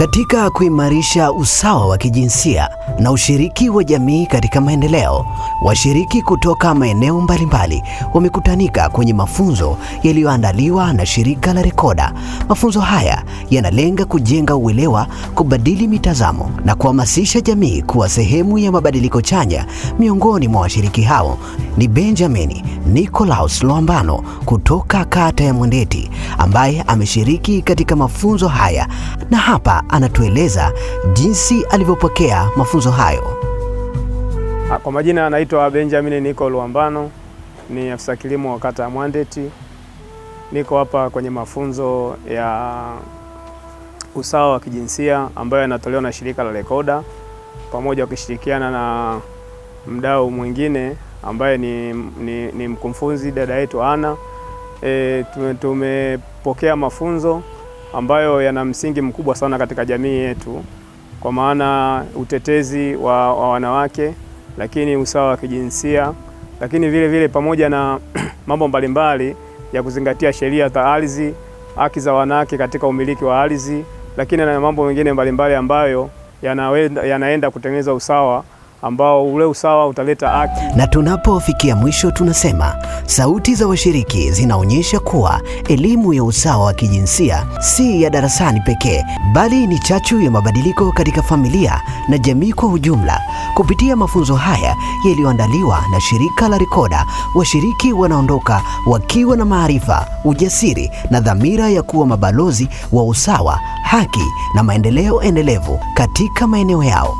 Katika kuimarisha usawa wa kijinsia na ushiriki wa jamii katika maendeleo, washiriki kutoka maeneo mbalimbali wamekutanika kwenye mafunzo yaliyoandaliwa na shirika la Rekoda. Mafunzo haya yanalenga kujenga uelewa, kubadili mitazamo na kuhamasisha jamii kuwa sehemu ya mabadiliko chanya. Miongoni mwa washiriki hao ni Benjamin Nicolaus Lwambano kutoka kata ya Mwandeti ambaye ameshiriki katika mafunzo haya, na hapa anatueleza jinsi alivyopokea mafunzo hayo. Kwa majina anaitwa Benjamin Nicolaus Lwambano, ni afisa kilimo wa kata ya Mwandeti. Niko hapa kwenye mafunzo ya usawa wa kijinsia ambayo yanatolewa na shirika la Rekoda pamoja wakishirikiana na mdau mwingine ambaye ni mkufunzi dada yetu Ana. Tumepokea mafunzo ambayo yana msingi mkubwa sana katika jamii yetu, kwa maana utetezi wa wanawake, lakini usawa wa kijinsia, lakini vile vile pamoja na mambo mbalimbali ya kuzingatia sheria za ardhi, haki za wanawake katika umiliki wa ardhi, lakini na mambo mengine mbalimbali ambayo yanaenda kutengeneza usawa ambao ule usawa utaleta haki. Na tunapofikia mwisho tunasema sauti za washiriki zinaonyesha kuwa elimu ya usawa wa kijinsia si ya darasani pekee, bali ni chachu ya mabadiliko katika familia na jamii kwa ujumla. Kupitia mafunzo haya yaliyoandaliwa na shirika la Rekoda, washiriki wanaondoka wakiwa na maarifa, ujasiri na dhamira ya kuwa mabalozi wa usawa, haki na maendeleo endelevu katika maeneo yao.